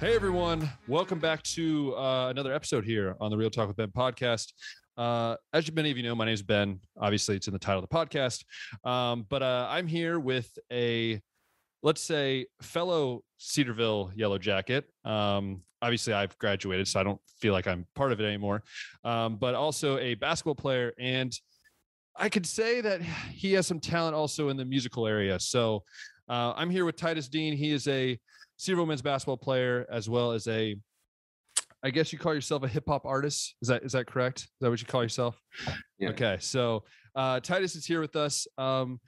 Hey everyone, welcome back to another episode here on the Real Talk with Ben podcast. As many of you know, my name is Ben. Obviously, it's in the title of the podcast. But I'm here with a, let's say, fellow Cedarville Yellow Jacket. Obviously, I've graduated, so I don't feel like I'm part of it anymore. But also a basketball player, and I could say that he has some talent also in the musical area. So I'm here with Tytist Dean. He is a Cedarville men's basketball player, as well as I guess you call yourself a hip hop artist. Is that correct? Is that what you call yourself? Yeah. Okay. So Tytist is here with us. And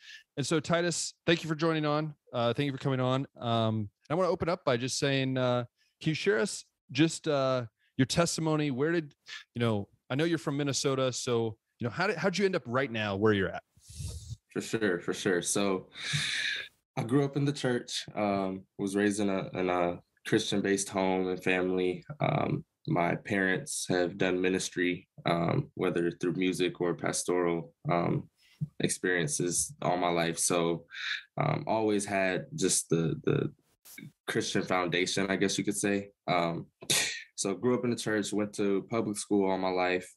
so Tytist, thank you for joining on. Thank you for coming on. I want to open up by just saying, can you share us just your testimony? Where did, I know you're from Minnesota. So, how'd you end up right now where you're at? For sure. So I grew up in the church, was raised in a Christian-based home and family. My parents have done ministry, whether through music or pastoral experiences all my life. So always had just the Christian foundation, I guess you could say. So grew up in the church, went to public school all my life.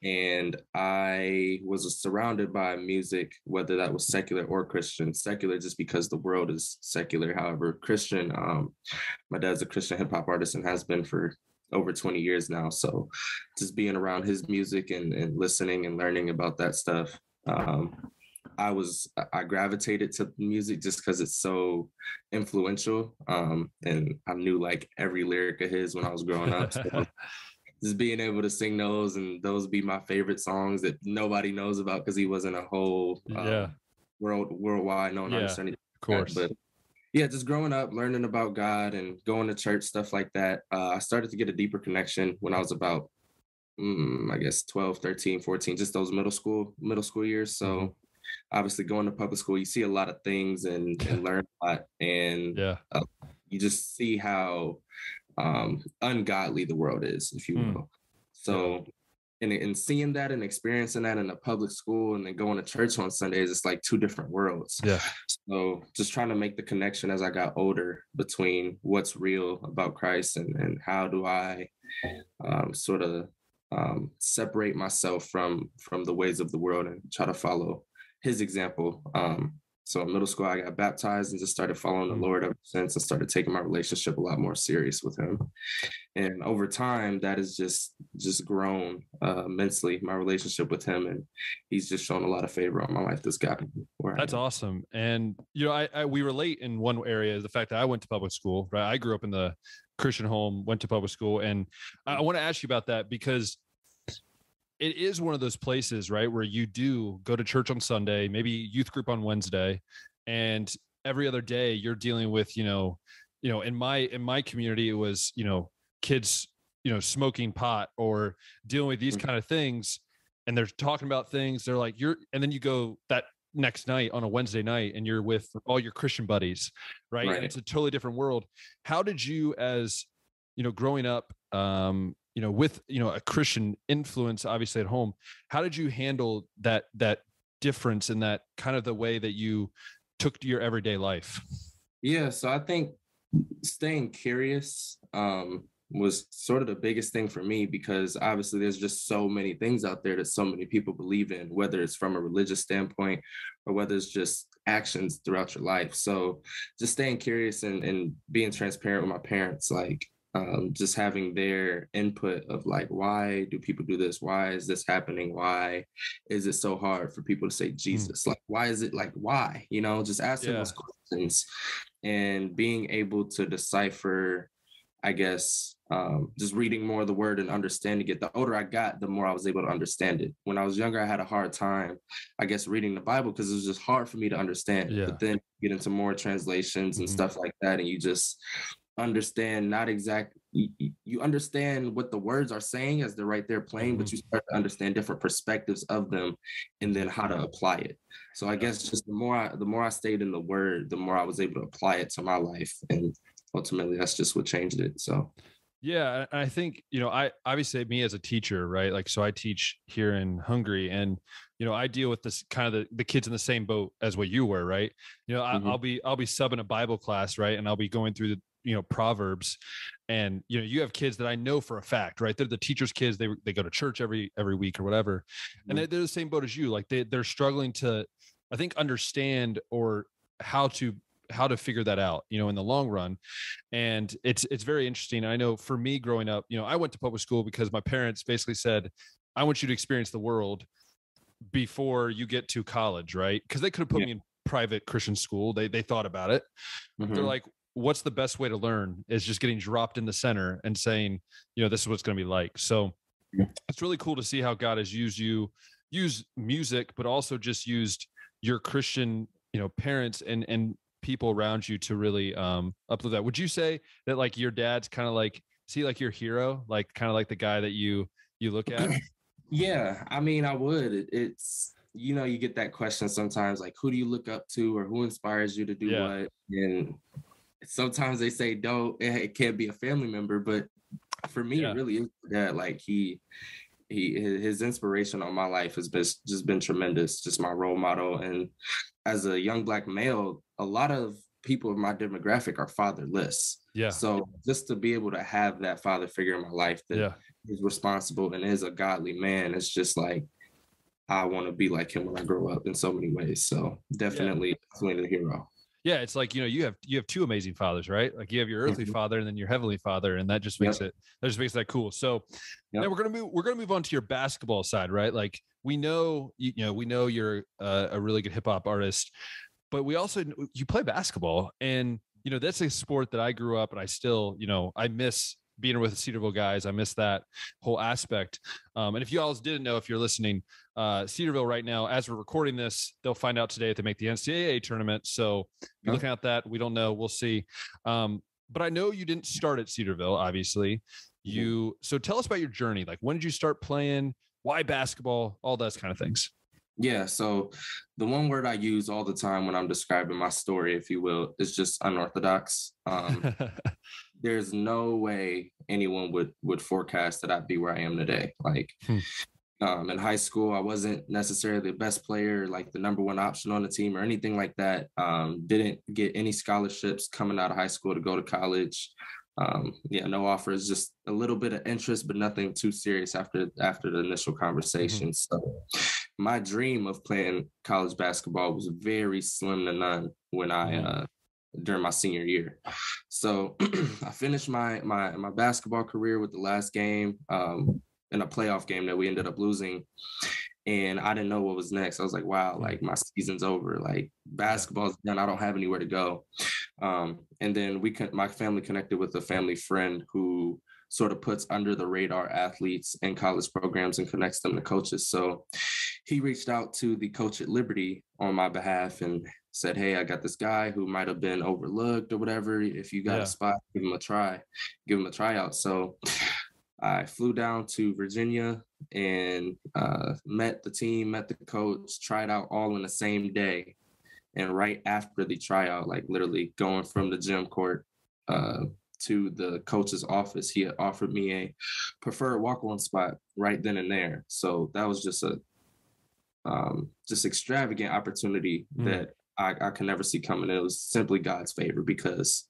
And I was surrounded by music, whether that was secular or Christian. Secular just because the world is secular. However, Christian, my dad's a Christian hip hop artist and has been for over 20 years now. So just being around his music and listening and learning about that stuff, I gravitated to music just because it's so influential. And I knew like every lyric of his when I was growing up. So just being able to sing those and those be my favorite songs that nobody knows about because he wasn't a whole worldwide known artist. Of course. But yeah, just growing up, learning about God and going to church, stuff like that. I started to get a deeper connection when I was about, I guess, 12, 13, 14, just those middle school years. So obviously going to public school, you see a lot of things and learn a lot. And you just see how ungodly the world is, if you will. So and seeing that and experiencing that in a public school and then going to church on Sundays, it's like two different worlds. Yeah. So just trying to make the connection as I got older between what's real about Christ and how do I sort of separate myself from the ways of the world and try to follow his example. So in middle school, I got baptized and just started following the Lord ever since. I started taking my relationship a lot more serious with him. And over time, that has just grown immensely, my relationship with him. And he's just shown a lot of favor on my life that's gotten me where That's I am. awesome. And, we relate in one area, the fact that I went to public school, right? I grew up in the Christian home, went to public school. And I want to ask you about that because it is one of those places, right, where you do go to church on Sunday, maybe youth group on Wednesday, and every other day you're dealing with, in my community, it was, kids, smoking pot or dealing with these kind of things. And they're talking about things. They're like, and then you go that next night on a Wednesday night and you're with all your Christian buddies, right? And it's a totally different world. How did you, as, growing up, with, a Christian influence, obviously at home, how did you handle that difference in that kind of the way that you took to your everyday life? Yeah. So I think staying curious was sort of the biggest thing for me, because obviously there's just so many things out there that so many people believe in, whether it's from a religious standpoint or whether it's just actions throughout your life. So just staying curious and being transparent with my parents, like, just having their input of like, why do people do this? Why is this happening? Why is it so hard for people to say Jesus? Like, why is it like, why? Just asking those questions and being able to decipher, I guess, just reading more of the word and understanding it. The older I got, the more I was able to understand it. When I was younger, I had a hard time, I guess, reading the Bible because it was just hard for me to understand. Yeah. But then you get into more translations and stuff like that, and you just understand you understand what the words are saying as they're right there playing, but you start to understand different perspectives of them and then how to apply it. So I guess just the more I stayed in the word, the more I was able to apply it to my life. And ultimately that's just what changed it. So yeah, I think, I obviously, me as a teacher, right? Like, so I teach here in Hungary, and, I deal with this kind of the kids in the same boat as what you were, right? I'll be subbing a Bible class, right? And I'll be going through Proverbs, and you have kids that I know for a fact, right? They're the teachers' kids. They go to church every week or whatever, and they're the same boat as you. Like they're struggling to, I think, understand or how to figure that out, in the long run. And it's very interesting. I know for me growing up, I went to public school because my parents basically said, I want you to experience the world before you get to college, right? Because they could have put me in private Christian school. They thought about it. They're like, what's the best way to learn is just getting dropped in the center and saying, this is what's going to be like. So it's really cool to see how God has used music, but also just used your Christian, parents and people around you to really uplift that. Would you say that like your dad's kind of like, see, like your hero, like kind of like the guy that you look at? Yeah, I mean, I would. It's, you get that question sometimes, like, who do you look up to or who inspires you to do what? And sometimes they say, it can't be a family member, but for me, it really is that. Like his inspiration on my life has just been tremendous, just my role model. And as a young Black male, a lot of people in my demographic are fatherless. Yeah. So just to be able to have that father figure in my life that is responsible and is a godly man, it's just like, I want to be like him when I grow up in so many ways. So definitely the hero. Yeah, it's like, you have two amazing fathers, right? Like you have your earthly father and then your heavenly father, and that just makes that cool. So now we're gonna move on to your basketball side, right? Like we know you're a really good hip hop artist, but we also, you play basketball, and that's a sport that I grew up, and I still, I miss being with the Cedarville guys. I miss that whole aspect. And if you all didn't know, if you're listening, Cedarville right now, as we're recording this, they'll find out today if they make the NCAA tournament. So you're looking at that. We don't know. We'll see. But I know you didn't start at Cedarville, obviously. So tell us about your journey. Like, when did you start playing? Why basketball? All those kind of things. Yeah. So the one word I use all the time when I'm describing my story, if you will, is just unorthodox. There's no way anyone would forecast that I'd be where I am today. Like in high school, I wasn't necessarily the best player, like the number one option on the team or anything like that. Didn't get any scholarships coming out of high school to go to college. No offers, just a little bit of interest, but nothing too serious after the initial conversation. So my dream of playing college basketball was very slim to none when during my senior year. So I finished my basketball career with the last game in a playoff game that we ended up losing. And I didn't know what was next. I was like, wow, like my season's over. Like basketball's done. I don't have anywhere to go. And then my family connected with a family friend who sort of puts under the radar athletes in college programs and connects them to coaches. So he reached out to the coach at Liberty on my behalf and said, hey, I got this guy who might have been overlooked or whatever. If you got a spot, give him a tryout. So I flew down to Virginia and met the team, met the coach, tried out all in the same day. And right after the tryout, like literally going from the gym court to the coach's office, he had offered me a preferred walk-on spot right then and there. So that was just a extravagant opportunity that I can never see coming. It was simply God's favor because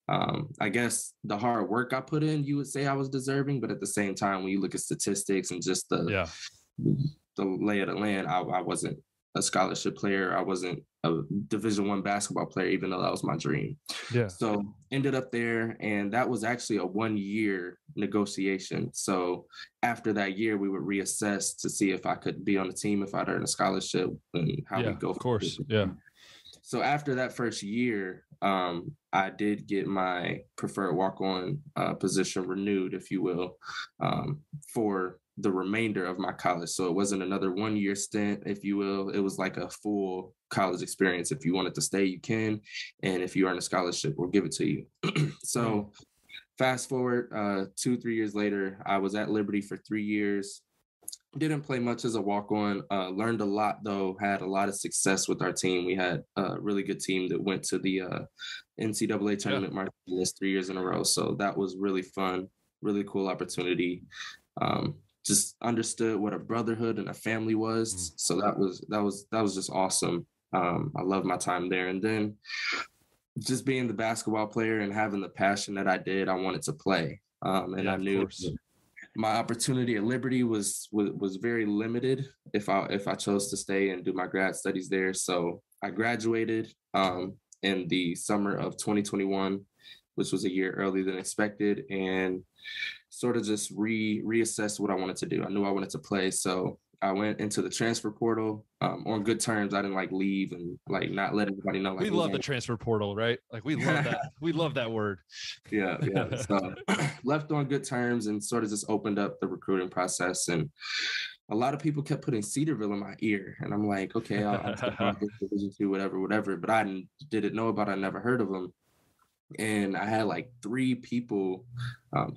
I guess the hard work I put in, you would say I was deserving, but at the same time, when you look at statistics and just the lay of the land, I wasn't a scholarship player. I wasn't a Division I basketball player, even though that was my dream. Yeah. So ended up there, and that was actually a 1-year negotiation. So after that year, we would reassess to see if I could be on the team, if I'd earn a scholarship, and how we go. Of course, yeah. So after that first year, I did get my preferred walk-on position renewed, if you will, for the remainder of my college. So it wasn't another 1-year stint, if you will. It was like a full college experience. If you wanted to stay, you can. And if you earn a scholarship, we'll give it to you. So fast forward 2-3 years later, I was at Liberty for 3 years. Didn't play much as a walk-on, learned a lot though, had a lot of success with our team. We had a really good team that went to the NCAA tournament Martinez 3 years in a row. So that was really fun, really cool opportunity. Just understood what a brotherhood and a family was. So that was just awesome. I love my time there. And then just being the basketball player and having the passion that I did, I wanted to play. And I knew my opportunity at Liberty was very limited if I chose to stay and do my grad studies there. So I graduated in the summer of 2021, which was a year earlier than expected, and sort of just reassess what I wanted to do. I knew I wanted to play, so I went into the transfer portal on good terms. I didn't like leave and like not let anybody know. Like, we love the transfer portal, right? Like we love that. We love that word. Yeah. So left on good terms and sort of just opened up the recruiting process. And a lot of people kept putting Cedarville in my ear, and I'm like, okay, I'll take my Division II, whatever. But I didn't know about it. I never heard of them. And I had like 3 people,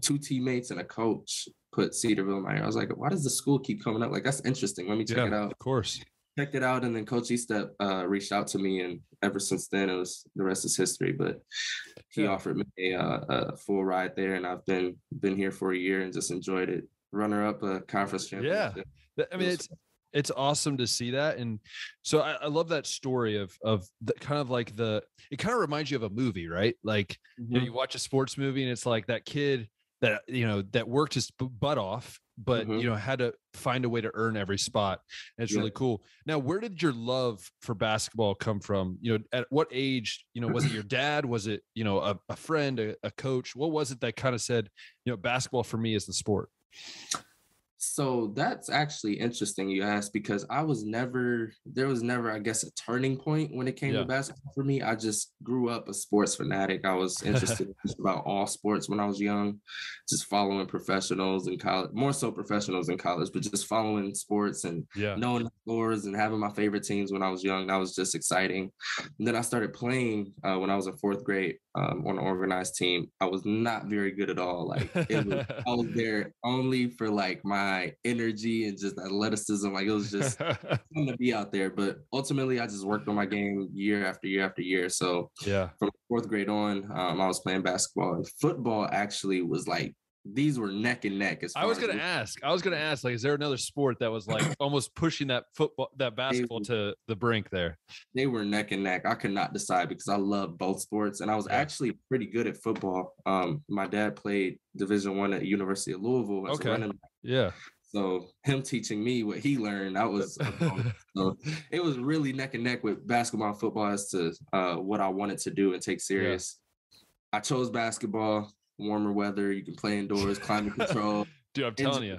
2 teammates and a coach put Cedarville in my ear. I was like, why does the school keep coming up? Like, that's interesting. Let me check it out. Of course. Checked it out. And then Coach Estep reached out to me. And ever since then, the rest is history. But he offered me a full ride there. And I've been here for a year and just enjoyed it. Runner up a conference championship. Yeah. I mean, it's awesome to see that. And so I love that story of the kind of like it kind of reminds you of a movie, right? Like, you know, you watch a sports movie and it's like that kid that, you know, that worked his butt off, but, you know, had to find a way to earn every spot. And it's really cool. Now, where did your love for basketball come from? You know, at what age, you know, was it your dad? Was it, you know, a friend, a coach? What was it that kind of said, you know, basketball for me is the sport? So that's actually interesting you asked, because there was never, I guess, a turning point when it came to basketball for me. I just grew up a sports fanatic. I was interested in just about all sports when I was young, just following professionals in college, more so professionals in college, but just following sports and knowing the scores and having my favorite teams when I was young. That was just exciting. And then I started playing when I was in 4th grade on an organized team. I was not very good at all. Like I was there only for like my energy and just athleticism. Like it was just fun to be out there. But ultimately, I just worked on my game year after year after year. So from 4th grade on, I was playing basketball, and football actually was like, these were neck and neck. I was going to ask, like, is there another sport that was like almost pushing that basketball to the brink there? They were neck and neck. I could not decide because I love both sports, and I was actually pretty good at football. My dad played Division I at University of Louisville as a running back. Yeah. So him teaching me what he learned, that was so it was really neck and neck with basketball and football as to what I wanted to do and take serious. I chose basketball. Warmer weather, you can play indoors, climate control. Dude, I'm telling you.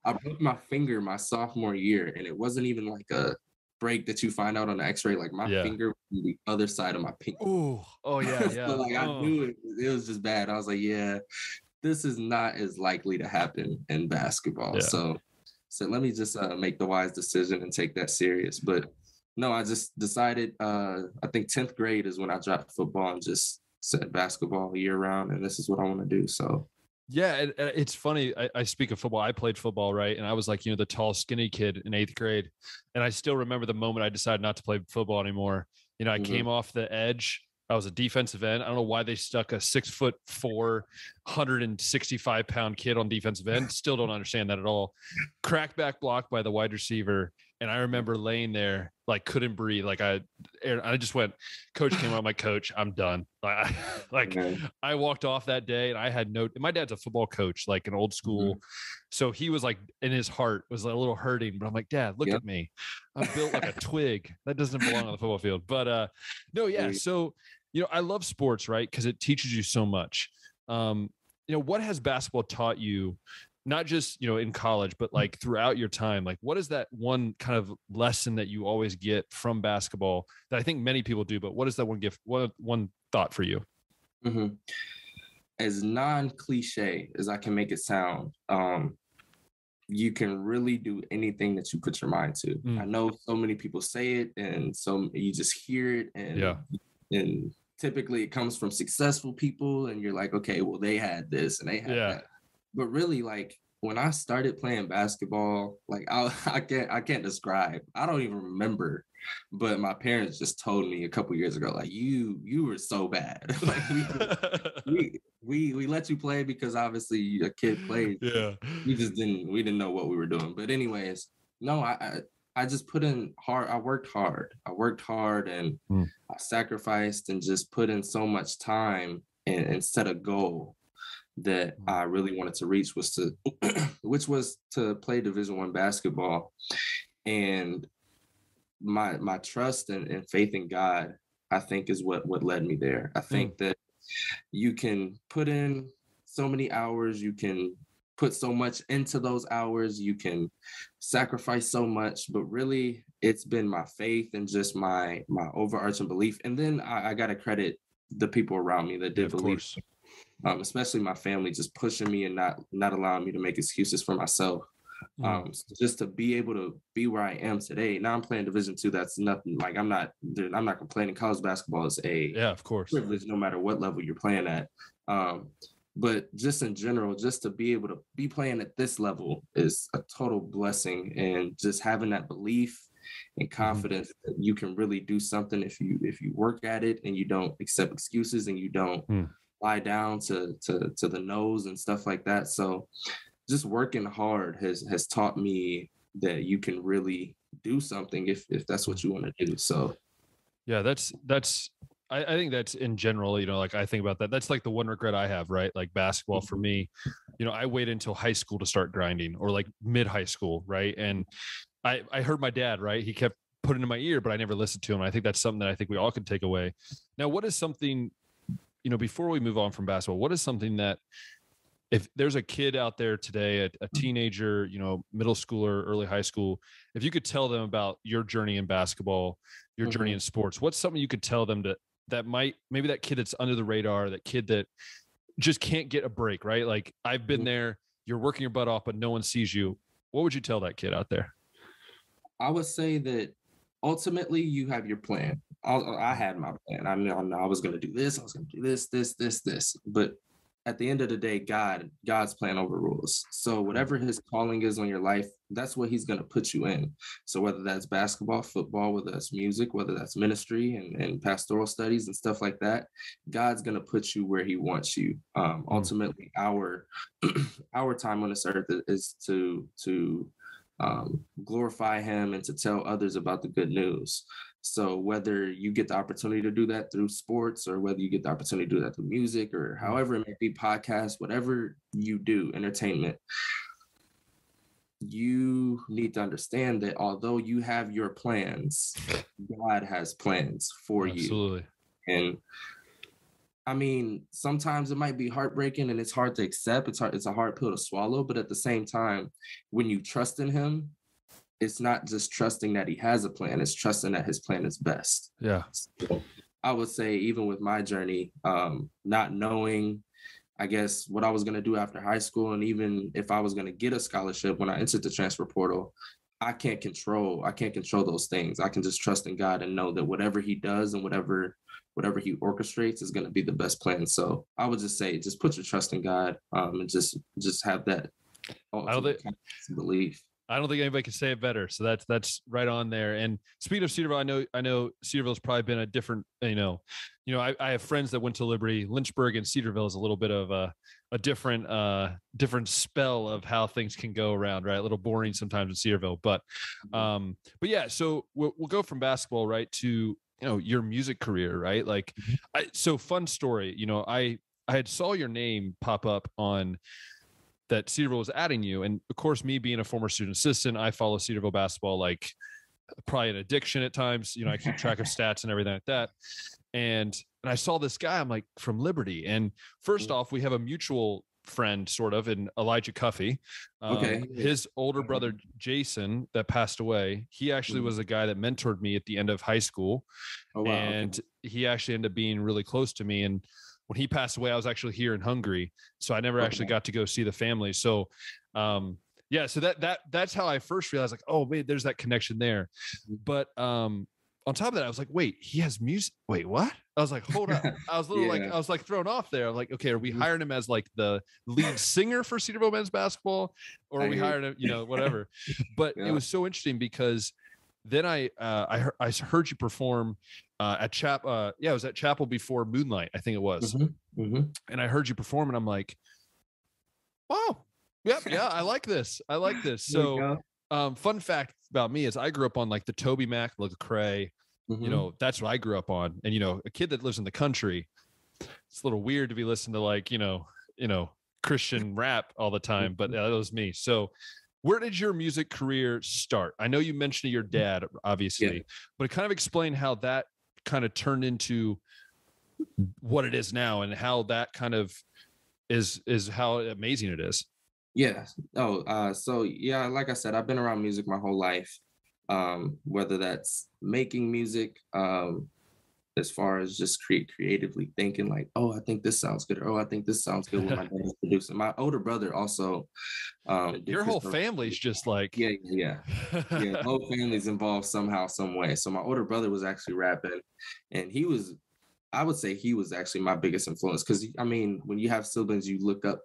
I broke my finger my sophomore year, and it wasn't even like a break that you find out on the x-ray. Like my finger was on the other side of my pinky. Oh yeah. So like I knew it was just bad. I was like, this is not as likely to happen in basketball. So let me just make the wise decision and take that serious. But no, I just decided, I think 10th grade is when I dropped football and just said basketball year round, and this is what I want to do. So it's funny. I speak of football. I played football, right? And I was like, you know, the tall, skinny kid in 8th grade. And I still remember the moment I decided not to play football anymore. You know, I came off the edge. I was a defensive end. I don't know why they stuck a 6'4", 165-pound kid on defensive end. Still don't understand that at all. Crackback block by the wide receiver. And I remember laying there, like couldn't breathe. Like I just went, coach came out, my coach, I'm done. I walked off that day, and I had my dad's a football coach, like an old school. So he was like, in his heart was a little hurting, but I'm like, Dad, look at me. I'm built like a twig. That doesn't belong on the football field. But so, you know, I love sports, right? Because it teaches you so much. You know, what has basketball taught you? Not just, you know, in college, but like throughout your time, like what is that one kind of lesson that you always get from basketball that I think many people do, but what is that one thought for you? As non-cliche as I can make it sound, you can really do anything that you put your mind to. I know so many people say it, and so you just hear it, and typically it comes from successful people, and you're like, okay, well, they had this and they had that. But really, like when I started playing basketball, like I can't describe. I don't even remember, but my parents just told me a couple years ago, like you were so bad. Like we let you play because obviously a kid played. We didn't know what we were doing. But anyways, no, I just put in hard. I worked hard. And I sacrificed and just put in so much time and set a goal that I really wanted to reach which was to play Division I basketball. And my trust and faith in God, I think, is what led me there. I think that you can put in so many hours, you can put so much into those hours, you can sacrifice so much, but really it's been my faith and just my overarching belief. And then I got to credit the people around me that did believe, especially my family, just pushing me and not allowing me to make excuses for myself. So just to be able to be where I am today. Now I'm playing Division II. That's nothing. Like I'm not complaining. College basketball is of course, privilege, no matter what level you're playing at. But just in general, just to be able to be playing at this level is a total blessing. And just having that belief and confidence that you can really do something if you work at it and you don't accept excuses and you don't lie down to the nose and stuff like that. So just working hard has taught me that you can really do something if that's what you want to do. So yeah, I think that's in general, you know, like I think about that. That's like the one regret I have, right? Like basketball for me, you know, I waited until high school to start grinding, or like mid high school. Right. And I heard my dad, right. He kept putting in my ear, but I never listened to him. I think that's something that I think we all could take away. Now, what is something, you know, before we move on from basketball, what is something that, if there's a kid out there today, a teenager, you know, middle schooler, early high school, if you could tell them about your journey in basketball, your journey in sports, what's something you could tell them that might, maybe that kid that's under the radar, that kid that just can't get a break, right? Like I've been there, you're working your butt off, but no one sees you. What would you tell that kid out there? I would say that ultimately you have your plan. I had my plan. I know I was going to do this. I was going to do this. But at the end of the day, God's plan overrules. So whatever his calling is on your life, that's what he's going to put you in. So whether that's basketball, football, whether that's music, whether that's ministry and pastoral studies and stuff like that, God's going to put you where he wants you. Ultimately, our time on this earth is to glorify him and to tell others about the good news. So whether you get the opportunity to do that through sports, or whether you get the opportunity to do that through music, or however it may be, podcasts, whatever you do, entertainment, you need to understand that although you have your plans, God has plans for you. Absolutely. And I mean, sometimes it might be heartbreaking and it's hard to accept. It's a hard pill to swallow. But at the same time, when you trust in him, it's not just trusting that he has a plan, it's trusting that his plan is best. Yeah. So I would say, even with my journey, not knowing, I guess, what I was going to do after high school, and even if I was going to get a scholarship when I entered the transfer portal, I can't control those things. I can just trust in God and know that whatever he does and whatever he orchestrates is going to be the best plan. So I would just say, just put your trust in God, and just have that belief. I don't think anybody can say it better. So that's right on there. And speaking of Cedarville, I know Cedarville's probably been a different, I have friends that went to Liberty. Lynchburg and Cedarville is a little bit of a different spell of how things can go around, right? A little boring sometimes in Cedarville, but yeah, so we'll go from basketball, right, to, your music career, right? Like, so fun story, I had saw your name pop up on that Cedarville was adding you. And of course, me being a former student assistant, I follow Cedarville basketball like probably an addiction at times. I keep track of stats and everything like that. And I saw this guy, I'm like, from Liberty. And first off, we have a mutual friend, sort of, in Elijah Cuffey. His older brother, Jason, that passed away, he actually was a guy that mentored me at the end of high school. Oh, wow. And he actually ended up being really close to me. And when he passed away, I was actually here in Hungary, so I never actually got to go see the family. So, yeah, so that's how I first realized, like, oh, wait, there's that connection there. But on top of that, I was like, wait, he has music. Wait, what? I was like, hold up. I was I was like thrown off there. I'm like, okay, are we hiring him as like the lead singer for Cedarville men's basketball, or are we hiring him, whatever? But it was so interesting because then I heard you perform at Chapel. It was at Chapel before Moonlight, I think it was. And I heard you perform, and I'm like, wow, yeah, I like this. So Fun fact about me is I grew up on like the Toby Mac, Lecrae. You know, that's what I grew up on. And, you know, a kid that lives in the country, it's a little weird to be listening to like, Christian rap all the time, but that was me. So where did your music career start? I know you mentioned your dad, obviously, but kind of explain how that kind of turned into what it is now and how that kind of is how amazing it is. Yeah. So yeah, like I said, I've been around music my whole life. Whether that's making music, as far as just creatively thinking like, oh, I think this sounds good, or oh, I think this sounds good when my dad is producing. My older brother also Your whole family's just like yeah. The whole family's involved somehow, some way. So my older brother was actually rapping, and I would say he was actually my biggest influence, because I mean, when you have siblings, you look up.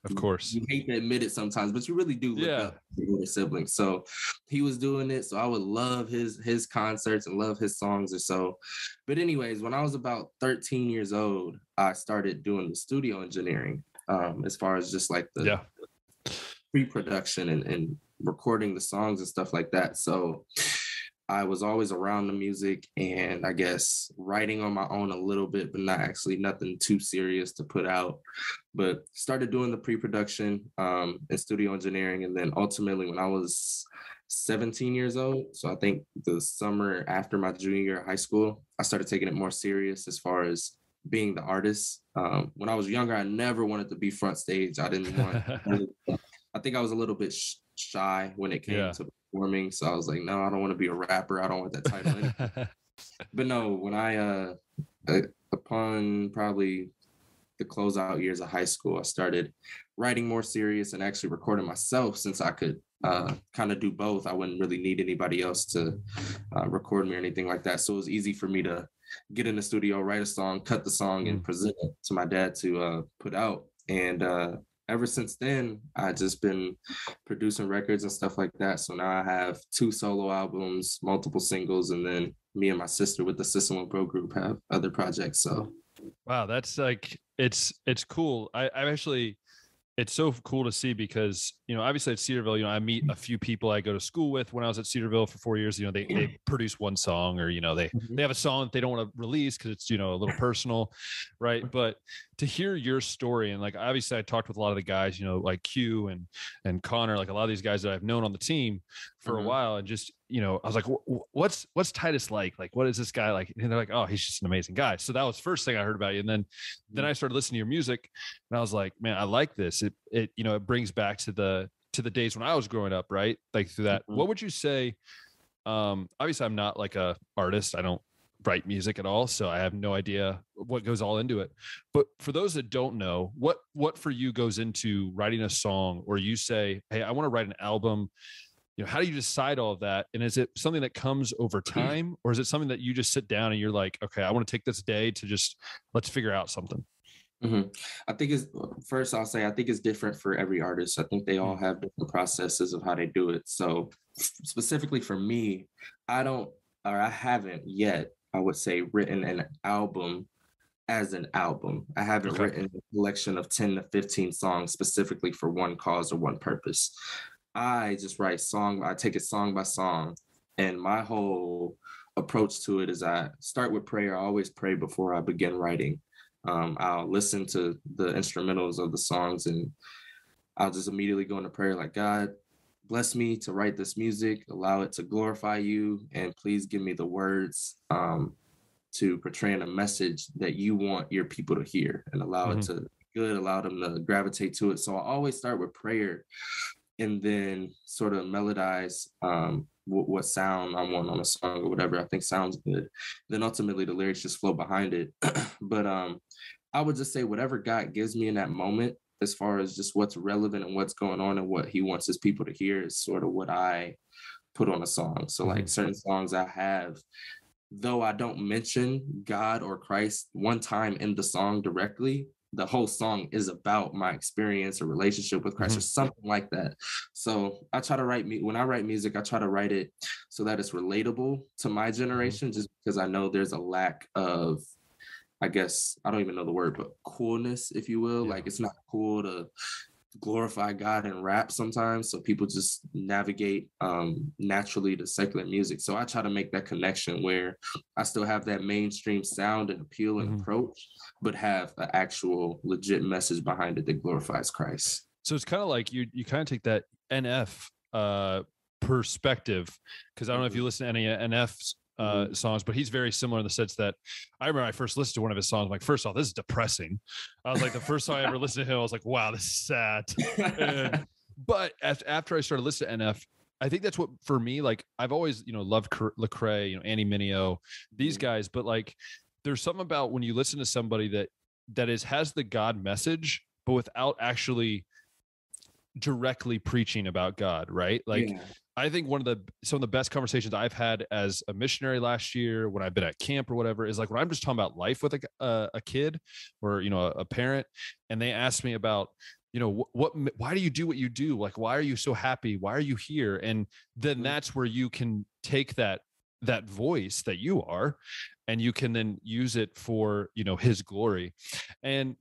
Of course. You hate to admit it sometimes, but you really do look up your siblings. So he was doing it. So I would love his concerts and love his songs or so. But anyways, when I was about 13 years old, I started doing the studio engineering, as far as just like the pre-production and recording the songs and stuff like that. So I was always around the music, and I guess writing on my own a little bit, but not actually nothing too serious to put out. But started doing the pre-production and studio engineering. And then ultimately when I was 17 years old, so I think the summer after my junior year of high school, I started taking it more serious as far as being the artist. When I was younger, I never wanted to be front stage. I didn't want, I think I was a little bit shy when it came to performing. So I was like, no, I don't want to be a rapper. I don't want that title anymore. But no, when I, upon probably the closeout years of high school, I started writing more serious and actually recording myself, since I could kind of do both. I wouldn't really need anybody else to record me or anything like that. So it was easy for me to get in the studio, write a song, cut the song, and present it to my dad to put out. And ever since then, I just been producing records and stuff like that. So now I have 2 solo albums, multiple singles, and then me and my sister with the Sis N Lil Bro group have other projects. So wow, that's like it's cool. I actually, it's so cool to see because, obviously at Cedarville, I meet a few people I go to school with. When I was at Cedarville for 4 years, they produce one song, or, they have a song that they don't want to release because it's, a little personal. Right. But to hear your story, and like, obviously I talked with a lot of the guys, like Q and Connor, like a lot of these guys that I've known on the team for a while. And just, I was like, what's Tytist like? Like, what is this guy like? And they're like, oh, he's just an amazing guy. So that was the first thing I heard about you. And then I started listening to your music, and I was like, man, I like this. It brings back to the days when I was growing up, right? Like through that. What would you say? Obviously I'm not like a artist. I don't write music at all, so I have no idea what goes all into it. But for those that don't know, what for you goes into writing a song, or you say, hey, I want to write an album? How do you decide all of that? And is it something that comes over time, or is it something that you just sit down and you're like, okay, I want to take this day to just, let's figure out something? I think I'll say, I think it's different for every artist. I think they all have different processes of how they do it. So specifically for me, I haven't yet, I would say, written an album as an album. I haven't written a collection of 10 to 15 songs specifically for one cause or one purpose. I just I take it song by song. And my whole approach to it is I start with prayer. I always pray before I begin writing. I'll listen to the instrumentals of the songs, and I'll just immediately go into prayer like, God, bless me to write this music, allow it to glorify you, and please give me the words to portray a message that you want your people to hear, and allow it to be good, allow them to gravitate to it. So I always start with prayer, and then sort of melodize what sound I want on a song or whatever I think sounds good. Then ultimately the lyrics just flow behind it. But I would just say whatever God gives me in that moment, as far as just what's relevant and what's going on and what he wants his people to hear, is sort of what I put on a song. So like certain songs I have, though I don't mention God or Christ one time in the song directly, the whole song is about my experience or relationship with Christ or something like that. So I try to when I write music, I try to write it so that it's relatable to my generation, just because I know there's a lack of, I guess, I don't even know the word, but coolness, if you will. Like, it's not cool to glorify God in rap sometimes. So people just navigate naturally to secular music. So I try to make that connection where I still have that mainstream sound and appeal and approach, but have an actual legit message behind it that glorifies Christ. So it's kind of like you kind of take that NF perspective, because I don't know if you listen to any NF's songs, but he's very similar in the sense that I remember I first listened to one of his songs. I'm like, first off, this is depressing. I was like, the first time I ever listened to him, I was like, wow, this is sad. But after I started listening to NF, I think that's what, for me, like, I've always, loved Lecrae, Andy Mineo, these guys, but like, there's something about when you listen to somebody that has the God message, but without actually directly preaching about God, right? Like, I think some of the best conversations I've had as a missionary last year, when I've been at camp or whatever, is like when I'm just talking about life with a kid or a parent, and they ask me about why do you do what you do? Like, why are you so happy? Why are you here? And then that's where you can take that voice that you are, and you can then use it for his glory. And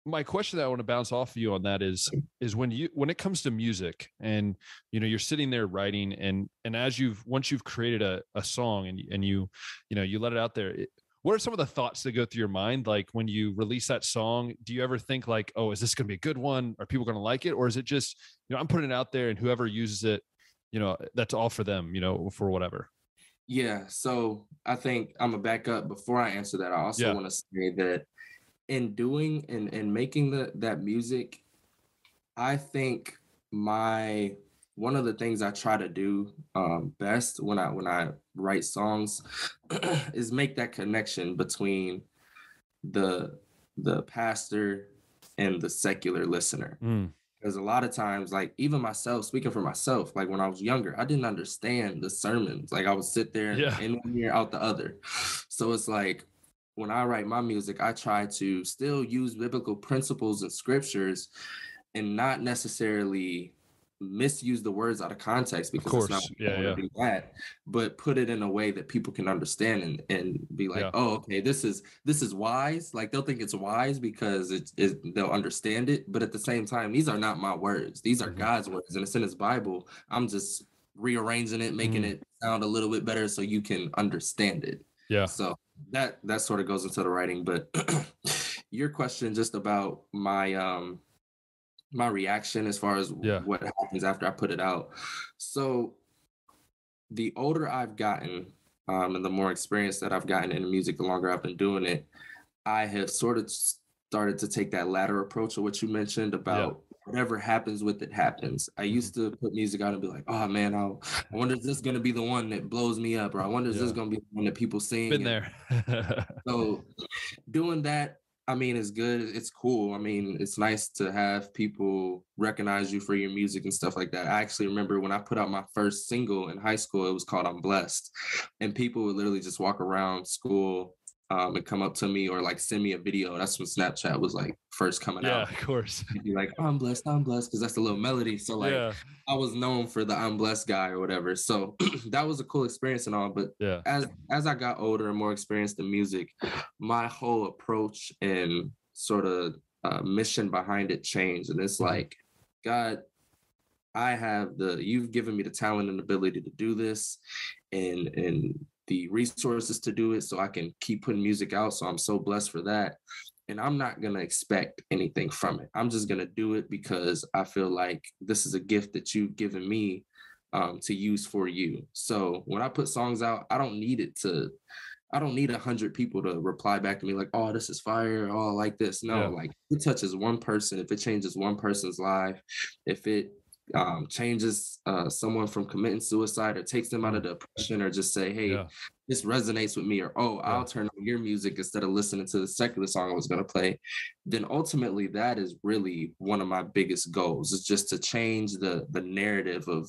my question that I want to bounce off of you on that is when it comes to music, and you're sitting there writing, and as once you've created a song and you let it out there, what are some of the thoughts that go through your mind? Like, when you release that song, do you ever think like, oh, is this going to be a good one? Are people going to like it? Or is it just, I'm putting it out there and whoever uses it, that's all for them, for whatever? Yeah. So I think I'm gonna back up before I answer that. I also want to say that in doing and making that music, I think one of the things I try to do best when I write songs is make that connection between the pastor and the secular listener. Because a lot of times, like, even myself, speaking for myself, like when I was younger, I didn't understand the sermons. Like, I would sit there in one ear out the other. So it's like, when I write my music, I try to still use biblical principles and scriptures and not necessarily misuse the words out of context, because it's not to do that, but put it in a way that people can understand and be like, oh, okay, this is wise. Like, they'll think it's wise because they'll understand it. But at the same time, these are not my words. These are God's words, and it's in his Bible. I'm just rearranging it, making it sound a little bit better so you can understand it. Yeah. So that sort of goes into the writing. But your question just about my my reaction as far as what happens after I put it out. So the older I've gotten, and the more experience that I've gotten in music, the longer I've been doing it, I have sort of started to take that latter approach of what you mentioned about whatever happens with it happens. I used to put music out and be like, oh man, I wonder if this is going to be the one that blows me up, or I wonder if this is going to be the one that people sing. Been there. So doing that, I mean, it's good. It's cool. I mean, it's nice to have people recognize you for your music and stuff like that. I actually remember when I put out my first single in high school, it was called I'm Blessed. And people would literally just walk around school and come up to me or like send me a video. That's when Snapchat was like first coming out. Yeah, of course. You'd be like, I'm blessed, because that's the little melody. So like I was known for the I'm blessed guy or whatever. So that was a cool experience and all. But as I got older and more experienced in music, my whole approach and sort of mission behind it changed. And it's like, God, you've given me the talent and ability to do this and the resources to do it so I can keep putting music out. So I'm so blessed for that. And I'm not going to expect anything from it. I'm just going to do it because I feel like this is a gift that you've given me to use for you. So when I put songs out, I don't need 100 people to reply back to me like, oh, this is fire. Oh, I like this. No, like, it touches one person. If it changes one person's life, if it changes someone from committing suicide or takes them out of depression, or just say, hey, this resonates with me, or I'll turn on your music instead of listening to the secular song I was going to play, then ultimately that is really one of my biggest goals, is just to change the narrative of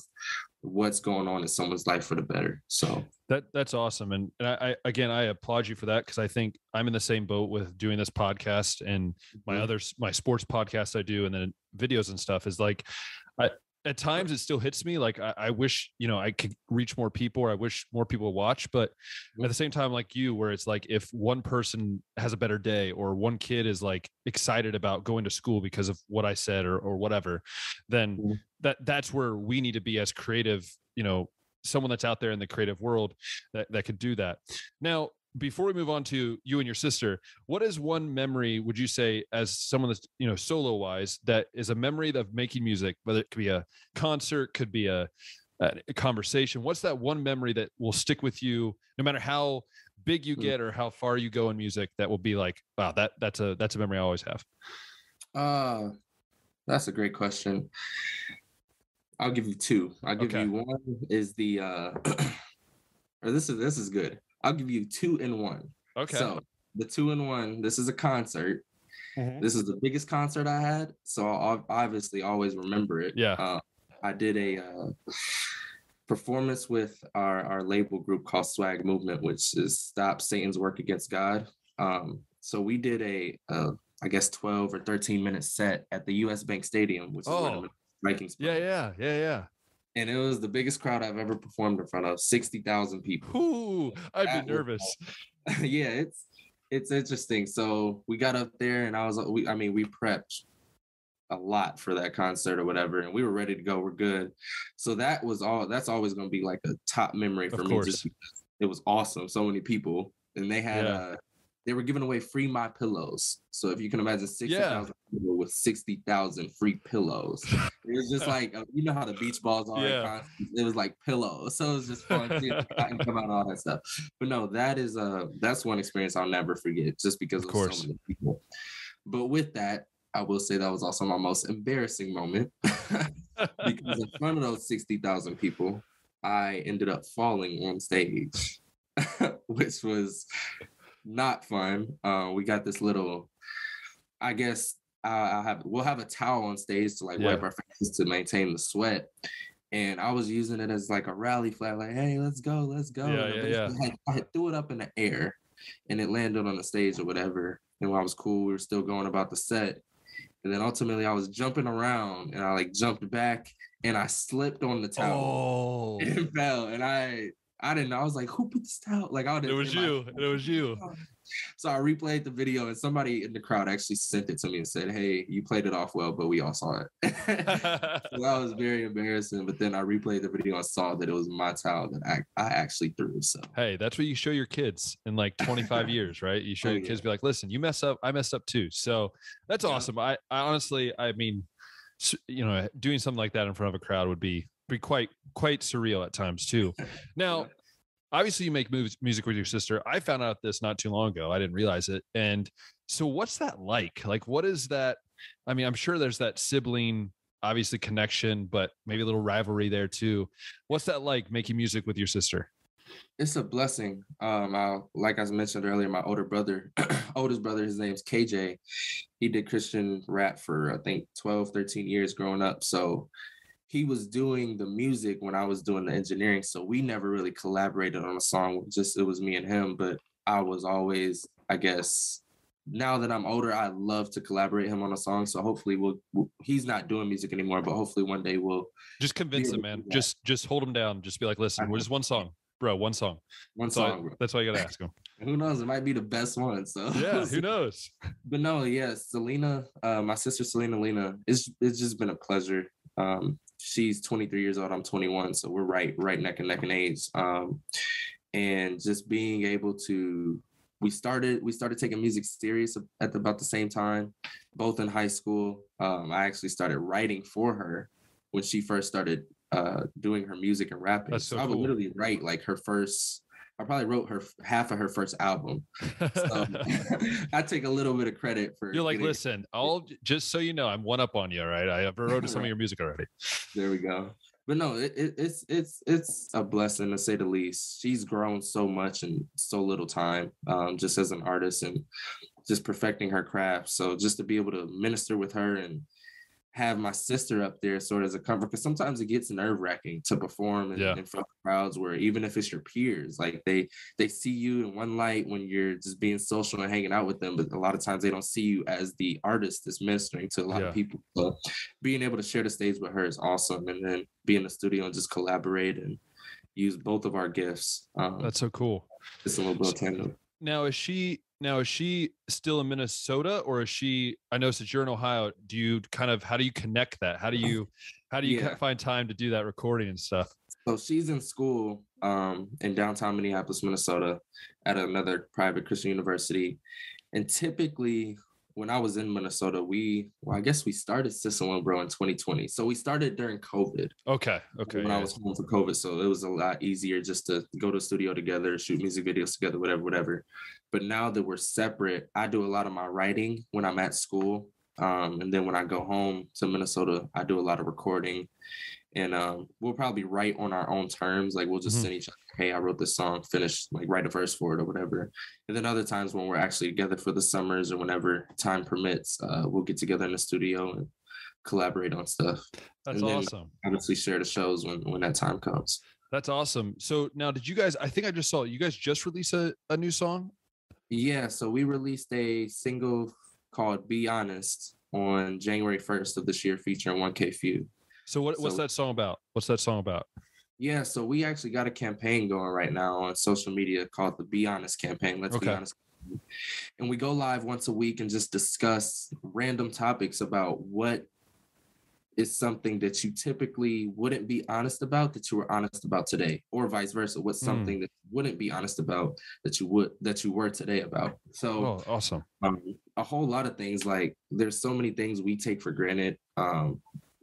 what's going on in someone's life for the better. So that's awesome. And I applaud you for that, because I think I'm in the same boat with doing this podcast and my sports podcast I do, and then videos and stuff, is like, at times it still hits me. Like I wish, I could reach more people, or I wish more people watch. But at the same time, like you, where it's like, if one person has a better day, or one kid is like excited about going to school because of what I said, or whatever, then that's where we need to be as creative, someone that's out there in the creative world that could do that. Now, before we move on to you and your sister, what is one memory, would you say, as someone that's, solo wise, that is a memory of making music, whether it could be a concert, could be a conversation? What's that one memory that will stick with you no matter how big you get or how far you go in music, that will be like, wow, that's a memory I always have? That's a great question. I'll give you two. I'll give you one is the or this is good. I'll give you 2 in 1. Okay. So the 2 in 1, this is a concert. This is the biggest concert I had. So I'll obviously always remember it. Yeah. I did a performance with our label group called Swag Movement, which is Stop Satan's Work Against God. So we did I guess 12 or 13 minute set at the US Bank Stadium, which is where the Vikings play. Yeah. And it was the biggest crowd I've ever performed in front of, 60,000 people. Ooh, I'd be nervous. Yeah, it's interesting. So we got up there, and we prepped a lot for that concert or whatever, and we were ready to go. We're good. So that's always going to be like a top memory for me, just because it was awesome. So many people, and they had they were giving away free My Pillows. So if you can imagine 60,000 people with 60,000 free pillows, it was just like, how the beach balls are. Yeah. It was like pillows. So it was just fun to come out and all that stuff. But no, that's one experience I'll never forget, just because of so many people. But with that, I will say that was also my most embarrassing moment because in front of those 60,000 people, I ended up falling on stage, which was not fun. We got this little, I guess we'll have a towel on stage to wipe our faces to maintain the sweat. And I was using it as like a rally flag, like, hey, let's go. I threw it up in the air and it landed on the stage or whatever. And while I was cool, we were still going about the set. And then ultimately I was jumping around and I jumped back and I slipped on the towel and fell. And I didn't know. I was like, who put this towel? It was you. So I replayed the video, and somebody in the crowd actually sent it to me and said, hey, you played it off well, but we all saw it. So that was very embarrassing. But then I replayed the video and saw that it was my towel that I actually threw. So hey, that's what you show your kids in 25 years, right? You show your kids, be like, listen, you mess up, I messed up too. So that's awesome. I honestly, doing something like that in front of a crowd would be quite surreal at times too. Now, obviously you make music with your sister. I found out this not too long ago. I didn't realize it. And so what's that like? Like, what is that? I mean, I'm sure there's that sibling, obviously, connection, but maybe a little rivalry there too. What's that like, making music with your sister? It's a blessing. Like I mentioned earlier, my oldest brother, his name's KJ. He did Christian rap for, I think, 12, 13 years growing up. So he was doing the music when I was doing the engineering. So we never really collaborated on a song. It was me and him. But I was always, I guess, now that I'm older, I love to collaborate him on a song. So hopefully he's not doing music anymore, but hopefully one day we'll just convince him, man. Just hold him down. Just be like, listen, we're just one song, bro. One song. Bro. That's all you got to ask him. Who knows? It might be the best one. So yeah, who knows? But no, yeah, Selena, my sister Selena Lena, it's just been a pleasure. She's 23 years old. I'm 21. So we're right neck and neck in age. And just being able to, we started taking music serious at about the same time, both in high school. I actually started writing for her when she first started doing her music and rapping. That's so I would cool. literally write I probably wrote her half of her first album. So I take a little bit of credit for. You're like, listen, just so you know, I'm one up on you. All right. I have wrote some of your music already. There we go. But no, it's a blessing, to say the least. She's grown so much in so little time, just as an artist and just perfecting her craft. So just to be able to minister with her and have my sister up there sort of as a comfort, because sometimes it gets nerve-wracking to perform in front of crowds where even if it's your peers, like they see you in one light when you're just being social and hanging out with them, but a lot of times they don't see you as the artist that's ministering to a lot of people. So being able to share the stage with her is awesome, and then be in the studio and just collaborate and use both of our gifts. That's so cool. It's a little bit tandem. Now is she still in Minnesota, or is she, I know since you're in Ohio, do you how do you connect that? How do you find time to do that recording and stuff? So she's in school in downtown Minneapolis, Minnesota, at another private Christian university. And typically when I was in Minnesota, I guess we started Sis N Lil Bro in 2020. So we started during COVID. Okay. When I was home for COVID. So it was a lot easier just to go to the studio together, shoot music videos together, whatever. But now that we're separate, I do a lot of my writing when I'm at school. And then when I go home to Minnesota, I do a lot of recording. And we'll probably write on our own terms. Like we'll just send each other, hey, I wrote this song, finish, like write a verse for it or whatever. And then other times when we're actually together for the summers or whenever time permits, we'll get together in the studio and collaborate on stuff. That's awesome. Obviously share the shows when that time comes. That's awesome. So now did you guys, I think I just saw you guys just release a new song? Yeah, so we released a single called Be Honest on January 1st of this year featuring 1K Few. So what's that song about? What's that song about? Yeah, so we actually got a campaign going right now on social media called the Be Honest campaign. Let's be honest. And we go live once a week and just discuss random topics about what is something that you typically wouldn't be honest about that you were honest about today, or vice versa. What's something that you wouldn't be honest about that you were today about. So awesome. A whole lot of things, like there's so many things we take for granted.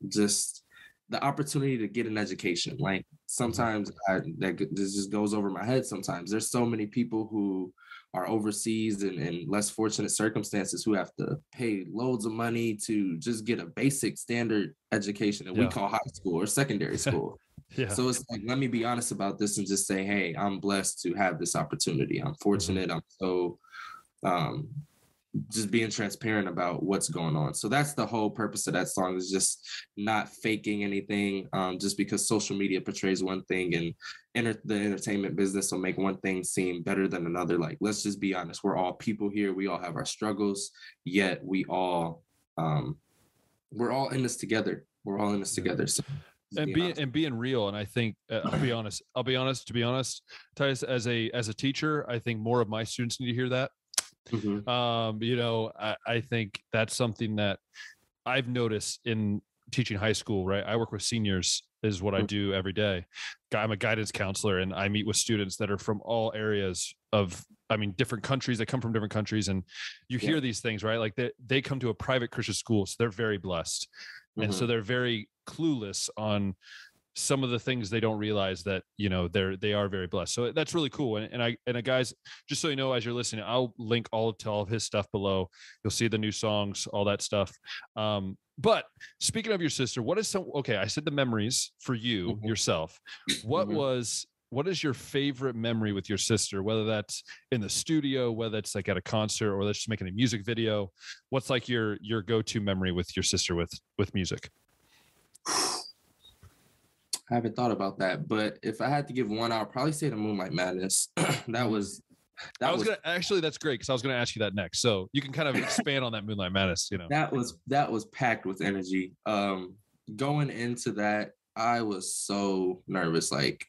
Just the opportunity to get an education. Like sometimes this just goes over my head. Sometimes there's so many people who are overseas and in less fortunate circumstances who have to pay loads of money to just get a basic standard education that we call high school or secondary school. So it's like, let me be honest about this and just say, hey, I'm blessed to have this opportunity. I'm fortunate. I'm so just being transparent about what's going on. So that's the whole purpose of that song, is just not faking anything, just because social media portrays one thing and the entertainment business will make one thing seem better than another. Like, let's just be honest. We're all people here. We all have our struggles, yet we're all in this together. We're all in this together. So being real. And I think I'll be honest, to be honest, Tytist, as a teacher, I think more of my students need to hear that. I think that's something that I've noticed in teaching high school, right? I work with seniors is what I do every day. I'm a guidance counselor, and I meet with students that are from all areas of, different countries. They come from different countries, and you hear these things, right? Like they come to a private Christian school, so they're very blessed. And so they're very clueless on some of the things. They don't realize that, they are very blessed. So that's really cool. And guys, just so you know, as you're listening, I'll link all of his stuff below. You'll see the new songs, all that stuff. But speaking of your sister, I said the memories for you yourself. What is your favorite memory with your sister, whether that's in the studio, whether it's like at a concert, or that's just making a music video? What's like your go-to memory with your sister with music? I haven't thought about that, but if I had to give one, I'll probably say the Moonlight Madness. That's great, because I was going to ask you that next. So you can kind of expand on that Moonlight Madness. That was packed with energy. Going into that, I was so nervous. Like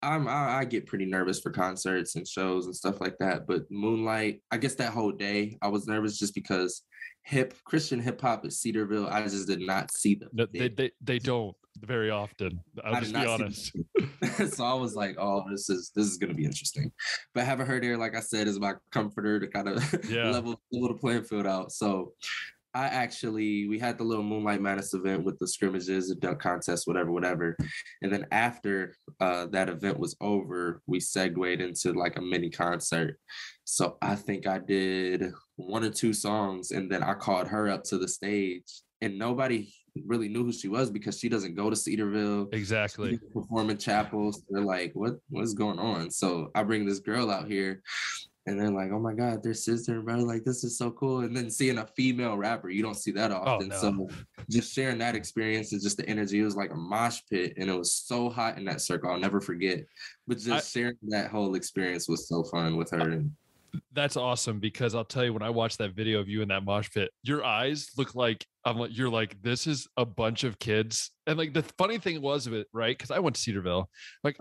I get pretty nervous for concerts and shows and stuff like that. But Moonlight, I guess that whole day I was nervous just because Christian hip hop at Cedarville, I just did not see them. No, they don't very often. I'll just be honest. So I was like, oh, this is going to be interesting. But Have Her There, like I said, is my comforter to kind of level the playing field out. So we had the little Moonlight Madness event with the scrimmages, the dunk contest, whatever. And then after that event was over, we segued into like a mini concert. So I think I did 1 or 2 songs, and then I called her up to the stage, and nobody really knew who she was because she doesn't go to Cedarville. Exactly. She perform in chapels. They're like, what's going on? So I bring this girl out here, and they're like, oh my God, they're sister, bro. Like, this is so cool. And then seeing a female rapper, you don't see that Oh often. no. So just sharing that experience and just the energy, it was like a mosh pit, and it was so hot in that circle. I'll never forget. But just sharing that whole experience was so fun with her. And that's awesome, because I'll tell you, when I watched that video of you in that mosh pit, your eyes look like, you're like, this is a bunch of kids. And like the funny thing was of it, right? Because I went to Cedarville. Like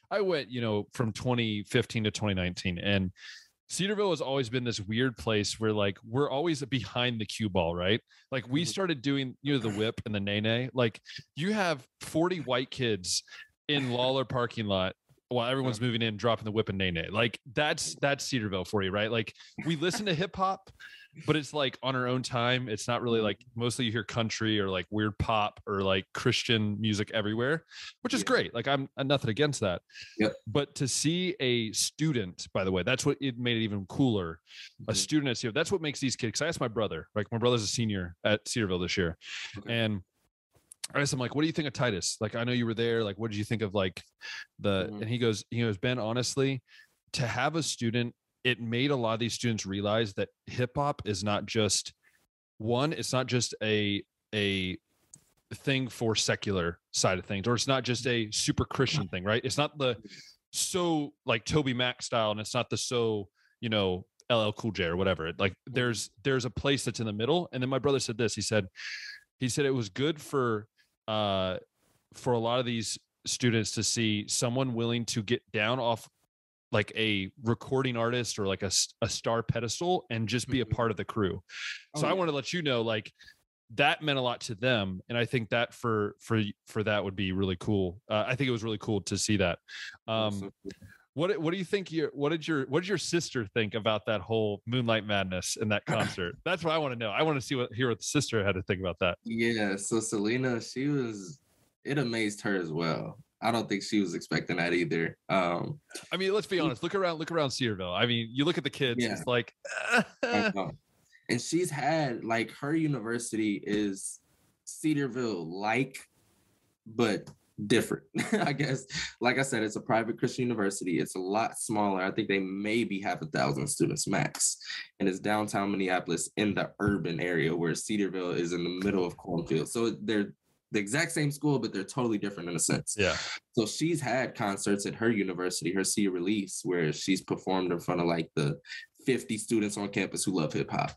I went, from 2015 to 2019, and Cedarville has always been this weird place where like we're always behind the cue ball, right? Like we started doing, the whip and the nay. Like you have 40 white kids in Lawler parking lot while everyone's moving in, dropping the whip and nay. Like that's Cedarville for you, right? Like we listen to hip hop, but it's like on our own time. It's not really like, mostly you hear country or like weird pop or like Christian music everywhere, which is great. Like I'm nothing against that. Yep. But to see a student, by the way, that's what it made it even cooler. A student at Cedarville, that's what makes these kids. Cause I asked my brother, like my brother's a senior at Cedarville this year. Okay. And I asked him, like, what do you think of Tytist? Like, I know you were there. Like, what did you think of like and he goes, Ben, honestly, to have a student, it made a lot of these students realize that hip hop is not just it's not just a thing for secular side of things, or it's not just a super Christian thing, right? It's not the so like Toby Mac style, and it's not the LL Cool J or whatever. Like there's a place that's in the middle. And then my brother said this. He said it was good for a lot of these students to see someone willing to get down off like a recording artist or like a star pedestal and just be a part of the crew. So I want to let you know, like, that meant a lot to them. And I think that for that would be really cool. I think it was really cool to see that. What do you think? What did your sister think about that whole Moonlight Madness and that concert? That's what I want to know. I want to hear what the sister had to think about that. Yeah. So Selena, it amazed her as well. I don't think she was expecting that either. I mean, let's be honest. Look around Cedarville. I mean, you look at the kids. Yeah. It's like, and she's had, like, her university is Cedarville like, but different. I guess, like I said, it's a private Christian university. It's a lot smaller. I think they maybe have 1,000 students max, and it's downtown Minneapolis in the urban area, where Cedarville is in the middle of cornfield. So they're the exact same school, but they're totally different in a sense. Yeah. So she's had concerts at her university, her senior release, where she's performed in front of like the 50 students on campus who love hip hop.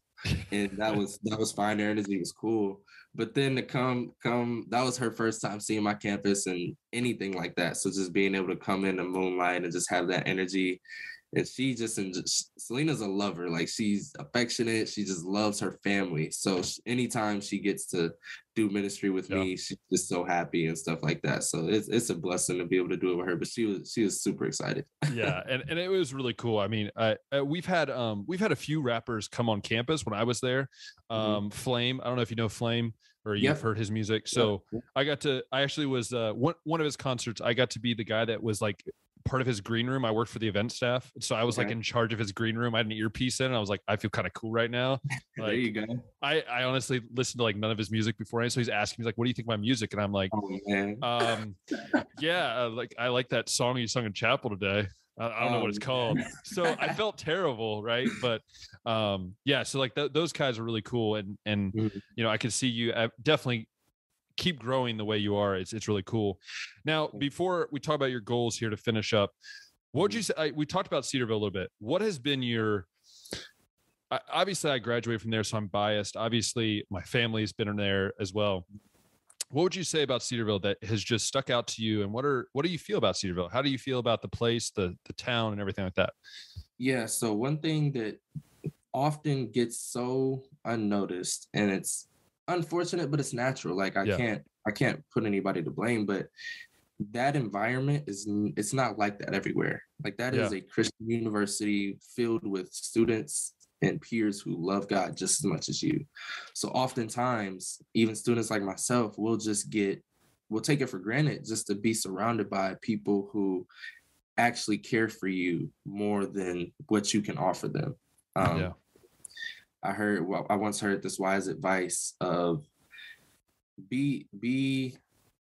And that was fine. Their energy was cool. But then to come, that was her first time seeing my campus and anything like that. So just being able to come in the Moonlight and just have that energy. And Selena's a lover. Like, she's affectionate. She just loves her family. So anytime she gets to do ministry with me, she's just so happy and stuff like that. So it's a blessing to be able to do it with her. But she was super excited. Yeah, and it was really cool. I mean, we've had a few rappers come on campus when I was there. Flame, I don't know if you know Flame or you've heard his music. So I actually was one of his concerts. I got to be the guy that was like part of his green room. I worked for the event staff, so I was like in charge of his green room. I had an earpiece in, and I was like, I feel kind of cool right now. Like, there you go. I honestly listened to like none of his music beforehand, so he's asking me like, what do you think of my music? And I'm like, like, I like that song you sung in chapel today. I don't know what it's called. So I felt terrible, right? But so like those guys are really cool, and I can see you definitely keep growing the way you are. It's really cool. Now, before we talk about your goals here to finish up, what would you say? We talked about Cedarville a little bit. What has been obviously I graduated from there, so I'm biased. Obviously my family's been in there as well. What would you say about Cedarville that has just stuck out to you? And what do you feel about Cedarville? How do you feel about the place, the town, and everything like that? Yeah. So one thing that often gets so unnoticed, and it's unfortunate, but it's natural. Like, I can't put anybody to blame, but that environment it's not like that everywhere. Like, that is a Christian university filled with students and peers who love God just as much as you. So oftentimes, even students like myself, we'll take it for granted just to be surrounded by people who actually care for you more than what you can offer them. I once heard this wise advice of be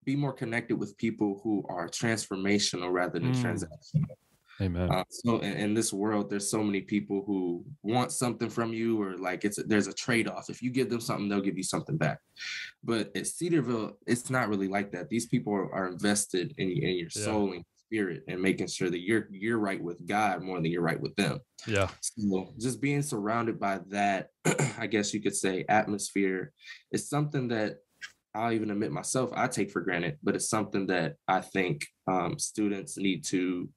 more connected with people who are transformational rather than transactional. Amen. So in this world, there's so many people who want something from you, or like there's a trade-off. If you give them something, they'll give you something back. But at Cedarville, it's not really like that. These people are invested in your Yeah. soul and spirit, and making sure that you're right with God more than you're right with them. Yeah. So just being surrounded by that, I guess you could say, atmosphere is something that I'll even admit myself I take for granted, but it's something that I think students need to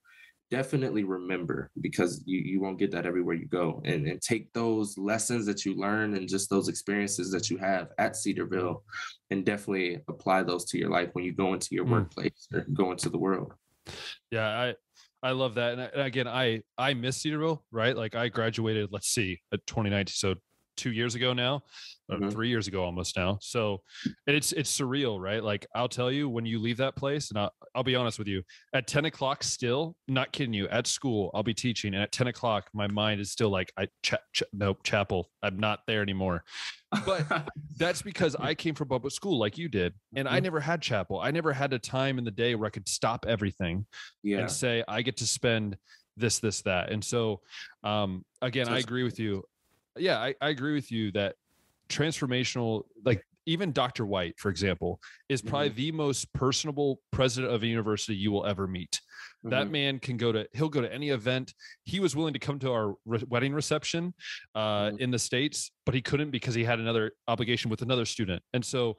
definitely remember, because you won't get that everywhere you go, and take those lessons that you learn and just those experiences that you have at Cedarville and definitely apply those to your life when you go into your workplace or go into the world. Yeah, I love that. And again, I miss Cedarville, right? Like I graduated, let's see, at 2019, so 2 years ago now, Mhm. 3 years ago almost now. So it's surreal, right? Like I'll tell you, when you leave that place, and I'll be honest with you, at 10 o'clock still, not kidding you, at school, I'll be teaching, and at 10 o'clock, my mind is still like, nope, chapel, I'm not there anymore. But that's because I came from public school like you did, and I never had chapel. I never had a time in the day where I could stop everything Yeah. and say, I get to spend this, that. And so, again, I agree with you. Yeah, I agree with you that transformational, like even Dr. White, for example, is probably the most personable president of a university you will ever meet. That man can he'll go to any event. He was willing to come to our wedding reception in the States, but he couldn't because he had another obligation with another student. And so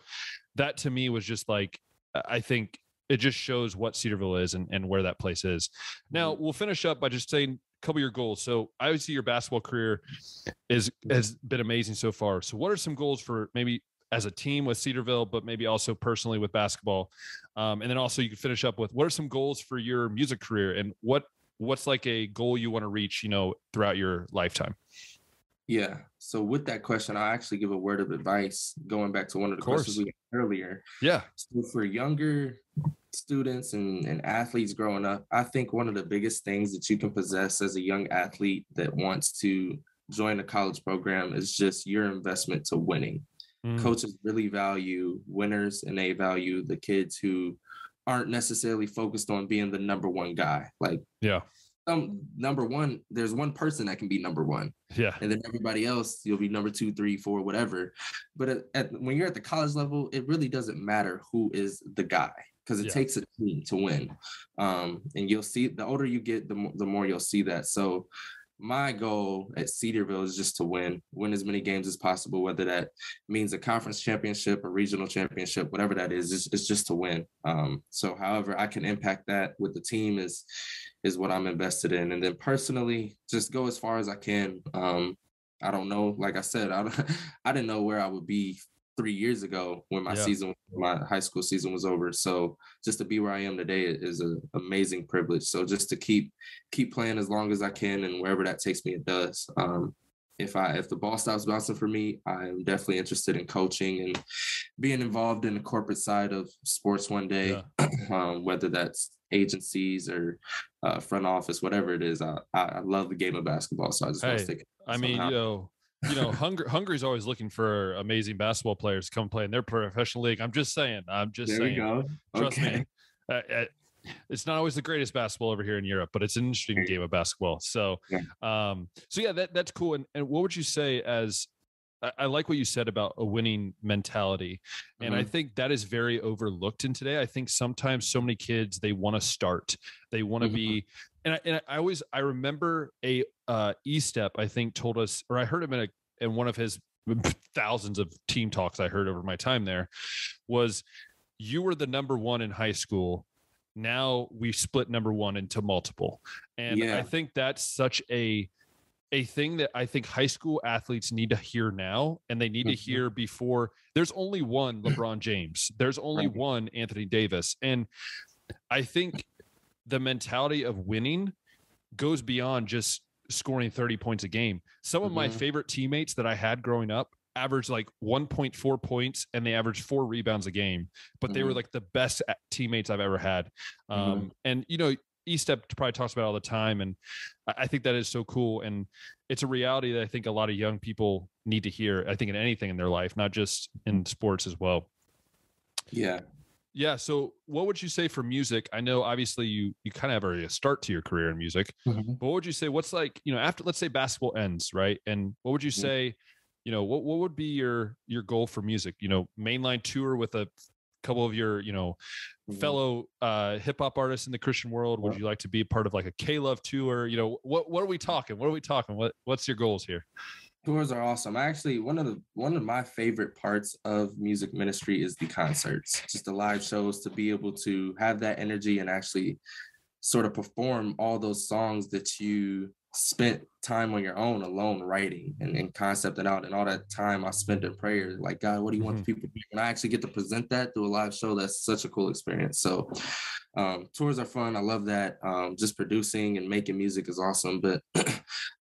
that to me was just like, I think it just shows what Cedarville is and where that place is. Now we'll finish up by just saying a couple of your goals. So I would see your basketball career has been amazing so far. So what are some goals for maybe as a team with Cedarville, but maybe also personally with basketball? And then also you can finish up with, what are some goals for your music career, and what's like a goal you want to reach, throughout your lifetime? Yeah. So with that question, I'll actually give a word of advice going back to one of the questions we had earlier. Yeah. So for younger students and athletes growing up, I think one of the biggest things that you can possess as a young athlete that wants to join a college program is just your investment to winning. Coaches really value winners, and they value the kids who aren't necessarily focused on being the number one guy. Like, number one, there's one person that can be number one. Yeah. And then everybody else, you'll be number 2, 3, 4, whatever. But when you're at the college level, it really doesn't matter who is the guy, because it takes a team to win. And you'll see, the older you get, the more you'll see that. So my goal at Cedarville is just to win as many games as possible, whether that means a conference championship, a regional championship, whatever that is, it's just to win. So however I can impact that with the team is what I'm invested in. And then personally, just go as far as I can. I don't know, like I said, I didn't know where I would be 3 years ago when my high school season was over. So just to be where I am today is an amazing privilege. So just to keep playing as long as I can, and wherever that takes me, it does. If the ball stops bouncing for me, I am definitely interested in coaching and being involved in the corporate side of sports one day, whether that's agencies or front office, whatever it is. I love the game of basketball, so I just want to stick. I mean, Hungary's always looking for amazing basketball players to come play in their professional league. I'm just saying. There we go. Trust me. It's not always the greatest basketball over here in Europe, but it's an interesting game of basketball. So, that's cool. And what would you say as, I like what you said about a winning mentality. And I think that is very overlooked in today. I think sometimes so many kids, they want to start, they want to be, and I remember a E-Step, I think, told us, or I heard him in one of his thousands of team talks I heard over my time there, was, you were the number one in high school. Now we split number one into multiple. And I think that's such a thing that I think high school athletes need to hear now, and they need to hear before. There's only one LeBron James. There's only one Anthony Davis. And I think the mentality of winning goes beyond just scoring 30 points a game. Some of my favorite teammates that I had growing up averaged like 1.4 points, and they averaged 4 rebounds a game, but they were like the best teammates I've ever had. And E-Step probably talks about it all the time. And I think that is so cool. And it's a reality that I think a lot of young people need to hear, I think, in anything in their life, not just in sports as well. Yeah. Yeah. So what would you say for music? I know obviously you kind of have already a start to your career in music, Mhm. but what would you say, what's like, after, let's say basketball ends, right? And what would you Mhm. say, what would be your goal for music? Mainline tour with a couple of your, Mhm. fellow hip hop artists in the Christian world? Would Yep. you like to be a part of like a K-Love tour? What are we talking? What are we talking? What's your goals here? Tours are awesome. Actually, one of my favorite parts of music ministry is the concerts, just the live shows, to be able to have that energy and actually sort of perform all those songs that you spent time on your own alone writing and concepting out, and all that time I spent in prayer. Like, God, what do you want the Mhm. people to do? When I actually get to present that through a live show, that's such a cool experience. So tours are fun. I love that. Just producing and making music is awesome. But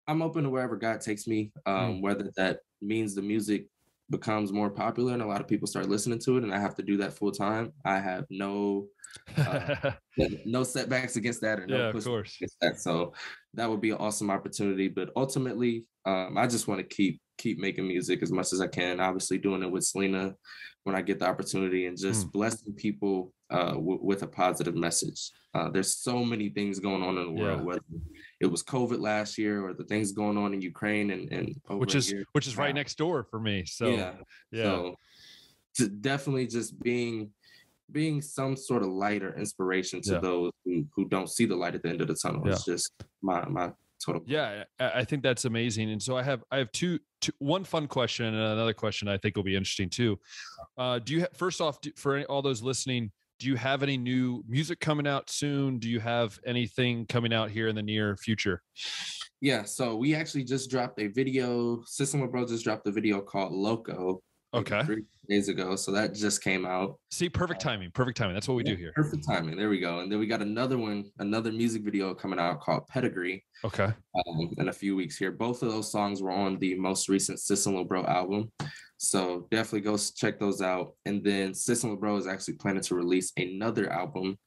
I'm open to wherever God takes me, Mm. whether that means the music becomes more popular and a lot of people start listening to it and I have to do that full time. I have uh, no setbacks against that or no Yeah, of pushback course. against that. So that would be an awesome opportunity. But ultimately, I just want to keep making music as much as I can. Obviously, doing it with Selena when I get the opportunity, and Mm. just blessing people with a positive message. There's so many things going on in the Yeah. world, whether it was COVID last year or the things going on in Ukraine and over which a is year which is right now. next door for me. So Yeah. yeah. So definitely just being some sort of light or inspiration to Yeah. those who don't see the light at the end of the tunnel Yeah. is just my total goal. Yeah. I think that's amazing. And so I have one fun question and another question I think will be interesting too. Do you first off, for all those listening, do you have any new music coming out soon? Do you have anything coming out here in the near future? Yeah, so we actually just dropped a video. Sis N Lil Bro just dropped a video called Loco maybe Okay. 3 days ago. So that just came out. See, perfect timing. Perfect timing. That's what we Yeah, do here. perfect timing. There we go. And then we got another music video coming out called Pedigree Okay. in a few weeks here. Both of those songs were on the most recent Sis N Lil Bro album. So definitely go check those out. And then Sis N Lil Bro is actually planning to release another album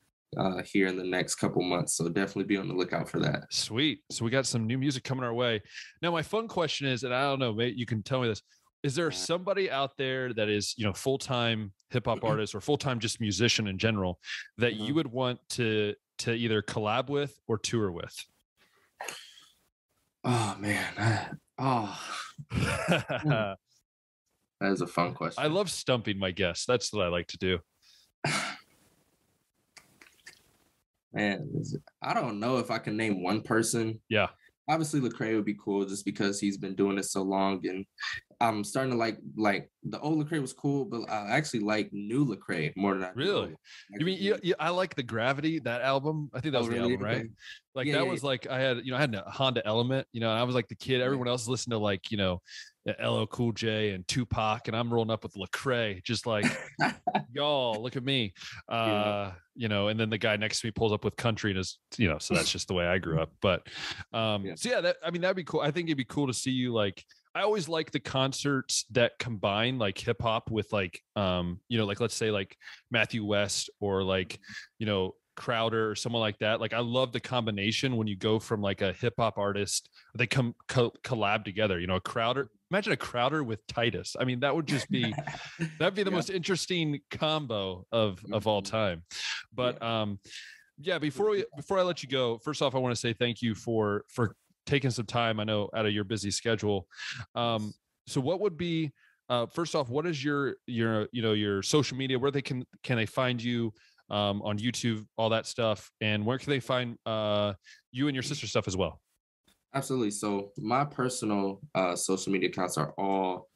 here in the next couple months. So definitely be on the lookout for that. Sweet. So we got some new music coming our way. Now, my fun question is, and I don't know, maybe you can tell me this. Is there somebody out there that is, full-time hip hop artist or full-time just musician in general that you Mhm. would want to either collab with or tour with? Oh man. I That is a fun question. love stumping my guests. That's what I like to do. Man, I don't know if I can name one person. Yeah. Obviously, Lecrae would be cool just because he's been doing it so long, and I'm starting to like the old Lecrae was cool, but I actually like new Lecrae more than I do Really? old. You mean I like the Gravity, that album? I think that Oh, was the really? album, right? Okay. Like Yeah, that yeah, was like I had a Honda Element, and I was like the kid. yeah. Everyone else listened to like, LL Cool J and Tupac, and I'm rolling up with Lecrae, just like, y'all, look at me. Yeah. And then the guy next to me pulls up with country and is, so that's just the way I grew up. But Yeah. so yeah, that'd be cool. I think it'd be cool to see you like. I always like the concerts that combine like hip hop with like like let's say like Matthew West or like, Crowder or someone like that. Like I love the combination when you go from like a hip hop artist, they come collab together, a Crowder. Imagine a Crowder with Tytist. I mean, that'd be the Yeah. most interesting combo of all Mhm. time. But Yeah. yeah, before I let you go, first off, I want to say thank you for taking some time, I know, out of your busy schedule. Yes. So what would be first off, what is your social media, where can they find you on YouTube, all that stuff, and where can they find you and your sister stuff as well? Absolutely. So my personal social media accounts are all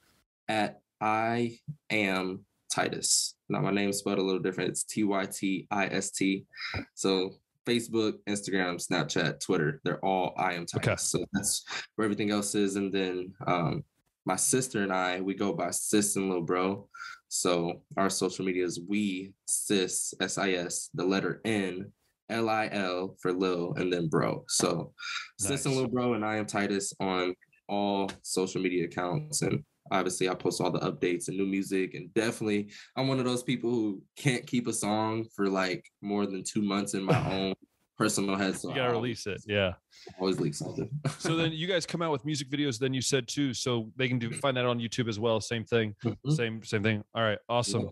at I am Tytist. Now my name's spelled a little different. It's Tytist. So Facebook, Instagram, Snapchat, Twitter, they're all I am Okay. Tytist. So that's where everything else is. And then my sister and I, we go by Sis N Lil Bro. So our social media is we sis SIS, the letter N LIL for Lil, and then Bro. So Sis N Nice. Lil Bro and I am Tytist on all social media accounts. And obviously I post all the updates and new music. And definitely I'm one of those people who can't keep a song for like more than 2 months in my own personal head. So you got to release it. Yeah. Always leak something. So then you guys come out with music videos, then you said too, so they can find that on YouTube as well. Same thing. Same thing. All right. Awesome. Yeah.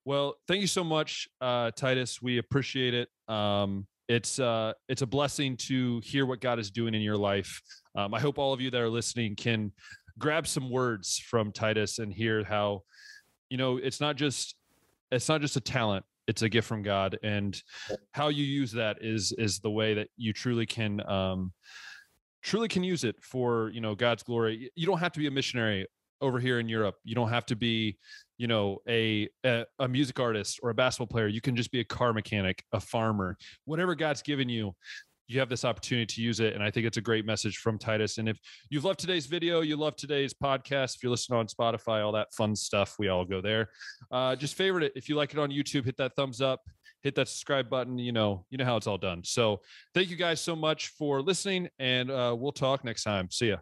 Well, thank you so much, Tytist. We appreciate it. It's a blessing to hear what God is doing in your life. I hope all of you that are listening can grab some words from Tytist and hear how, it's not just a talent, it's a gift from God, and how you use that is the way that you truly can use it for, God's glory. You don't have to be a missionary over here in Europe. You don't have to be, a music artist or a basketball player. You can just be a car mechanic, a farmer, whatever God's given you. You have this opportunity to use it. And I think it's a great message from Tytist. And if you've loved today's video, you love today's podcast, if you're listening on Spotify, all that fun stuff, we all go there. Just favorite it. If you like it on YouTube, hit that thumbs up, hit that subscribe button. You know how it's all done. So thank you guys so much for listening, and we'll talk next time. See ya.